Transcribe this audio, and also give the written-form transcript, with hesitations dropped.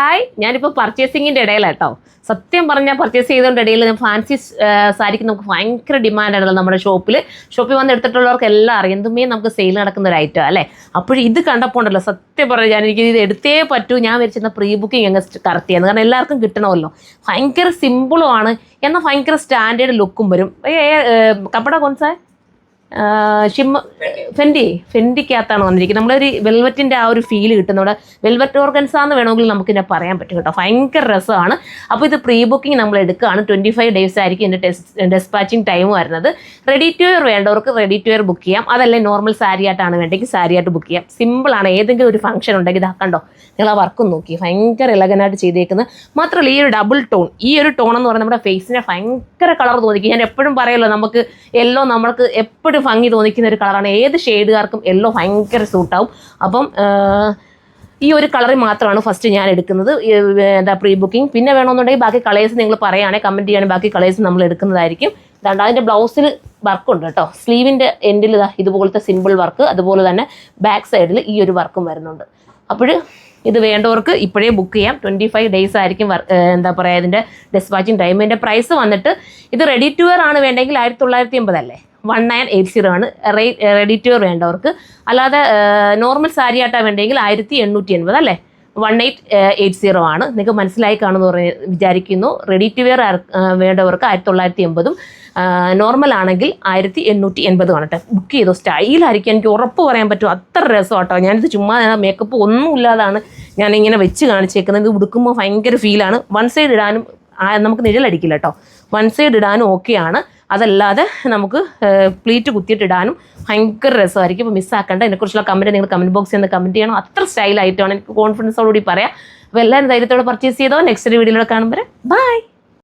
Hi, ഞാനിപ്പോൾ പർച്ചേസിങ്ങിൻ്റെ ഇടയിലാട്ടോ. സത്യം പറഞ്ഞാൽ പർച്ചേസ് ചെയ്തതിൻ്റെ ഇടയിൽ ഫാൻസി സാരിക്ക് നമുക്ക് ഭയങ്കര ഡിമാൻഡാണല്ലോ നമ്മുടെ ഷോപ്പിൽ വന്ന് എടുത്തിട്ടുള്ളവർക്ക് എല്ലാം അറിയാം എന്തുമേ നമുക്ക് സെയിൽ നടക്കുന്ന ഒരു ഐറ്റം അല്ലേ. അപ്പോൾ ഇത് കണ്ടപ്പോൾ ഉണ്ടല്ലോ, സത്യം പറഞ്ഞാൽ എനിക്ക് ഇത് എടുത്തേ പറ്റൂ. ഞാൻ വെച്ചിരുന്ന പ്രീ ബുക്കിംഗ് അങ്ങ് കറക്റ്റ് ചെയ്യുന്നത്, കാരണം എല്ലാവർക്കും കിട്ടണമല്ലോ. ഭയങ്കര സിമ്പിളുമാണ്, എന്നാൽ ഭയങ്കര സ്റ്റാൻഡേർഡ് ലുക്കും വരും. കപ്പട കൊൻസാ ഫെൻഡിക്കകത്താണ് വന്നിരിക്കുന്നത്. നമ്മളൊരു വെൽവെറ്റിൻ്റെ ആ ഒരു ഫീൽ കിട്ടും. നമ്മുടെ വെൽവെറ്റ് ഓർഗൻസാന്ന് വേണമെങ്കിൽ നമുക്ക് ഇതിനെ പറയാൻ പറ്റും കേട്ടോ. ഭയങ്കര രസമാണ്. അപ്പോൾ ഇത് പ്രീ ബുക്കിംഗ് നമ്മൾ എടുക്കുകയാണ്. 25 days ആയിരിക്കും ഇതിൻ്റെ ഡെസ്പാച്ചിങ് ടൈം വരുന്നത്. റെഡി ടു വെയർ വേണ്ടവർക്ക് റെഡി ടു വെയർ ബുക്ക് ചെയ്യാം. അതല്ലേ നോർമൽ സാരി ആയിട്ടാണ് വേണ്ടെങ്കിൽ സാരി ആയിട്ട് ബുക്ക് ചെയ്യാം. സിമ്പിളാണ്. ഏതെങ്കിലും ഒരു ഫംഗ്ഷൻ ഉണ്ടെങ്കിൽ ഇതാ കണ്ടോ, നിങ്ങൾ ആ വർക്കും നോക്കി, ഭയങ്കര എലഗനായിട്ട് ചെയ്തേക്കുന്നത്. മാത്രമല്ല ഈ ഒരു ഡബിൾ ടോൺ, ഈ ഒരു ടോൺ എന്ന് പറയുന്നത് നമ്മുടെ ഫേസിനെ ഭയങ്കര കളർ തോന്നിക്കും. ഞാൻ എപ്പോഴും പറയുമല്ലോ, നമുക്ക് യെല്ലോ നമ്മൾക്ക് എപ്പോഴും ഭംഗി തോന്നിക്കുന്ന ഒരു കളറാണ്. ഏത് ഷെയ്ഡുകാർക്കും യെല്ലോ ഭയങ്കര സൂട്ടാവും. അപ്പം ഈ ഒരു കളറിൽ മാത്രമാണ് ഫസ്റ്റ് ഞാൻ എടുക്കുന്നത്, പ്രീ ബുക്കിംഗ്. പിന്നെ വേണമെന്നുണ്ടെങ്കിൽ ബാക്കി കളേഴ്സ് നിങ്ങൾ പറയുകയാണെങ്കിൽ കമൻറ്റ് ചെയ്യുകയാണെങ്കിൽ ബാക്കി കളേഴ്സ് നമ്മൾ എടുക്കുന്നതായിരിക്കും. അതുകൊണ്ട് അതിൻ്റെ ബ്ലൗസിൽ വർക്കുണ്ട് കേട്ടോ. സ്ലീവിൻ്റെ എൻഡിൽ ഇതുപോലത്തെ സിമ്പിൾ വർക്ക്, അതുപോലെ തന്നെ ബാക്ക് സൈഡിൽ ഈ ഒരു വർക്കും വരുന്നുണ്ട്. അപ്പോൾ ഇത് വേണ്ടവർക്ക് ഇപ്പോഴേ ബുക്ക് ചെയ്യാം. 25 days ആയിരിക്കും ഇതിൻ്റെ ഡെസ്പാച്ചിങ് ടൈം. ഇതിൻ്റെ പ്രൈസ് വന്നിട്ട് ഇത് റെഡി ടു വെയർ ആണ് വേണ്ടെങ്കിൽ 1980 അല്ലേ, 1980 ആണ് റെഡി ടു വെയർ വേണ്ടവർക്ക്. അല്ലാതെ നോർമൽ സാരി ആയിട്ടാണ് വേണ്ടെങ്കിൽ 1880 അല്ലേ, 1880 ആണ്. നിങ്ങൾക്ക് മനസ്സിലായി കാണുമെന്ന് വിചാരിക്കുന്നു. റെഡി ടു വെയർ വേണ്ടവർക്ക് 1980, നോർമൽ ആണെങ്കിൽ 1880 ആണ് കേട്ടോ. ബുക്ക് ചെയ്തോ, സ്റ്റൈലായിരിക്കും, എനിക്ക് ഉറപ്പ് പറയാൻ പറ്റും. അത്ര രസം കേട്ടോ. ഞാനിത് ചുമ്മാ മേക്കപ്പ് ഒന്നും ഇല്ലാതാണ് ഞാനിങ്ങനെ വെച്ച് കാണിച്ചേക്കുന്നത്. ഇത് ഉടുക്കുമ്പോൾ ഭയങ്കര ഫീലാണ്. വൺ സൈഡ് ഇടാനും നമുക്ക് നിഴലടിക്കില്ല കേട്ടോ. വൺ സൈഡ് ഇടാനും ഓക്കെയാണ്. അതല്ലാതെ നമുക്ക് പ്ലീറ്റ് കുത്തിയിട്ടിടാനും ഭയങ്കര രസമായിരിക്കും. അപ്പോൾ മിസ്സാക്കേണ്ട. ഇതിനെക്കുറിച്ചുള്ള കമൻറ്റ് നിങ്ങൾ കമൻറ്റ് ബോക്സിൽ നിന്ന് കമൻറ്റ് ചെയ്യണം. അത്ര സ്റ്റൈലായിട്ടാണ്, എനിക്ക് കോൺഫിഡൻസോടുകൂടി പറയാം. അപ്പോൾ എല്ലാവരും ധൈര്യത്തോടെ പർച്ചേസ് ചെയ്തോ. നെക്സ്റ്റ് വീഡിയോയിലൂടെ കാണുമ്പോൾ ബൈ.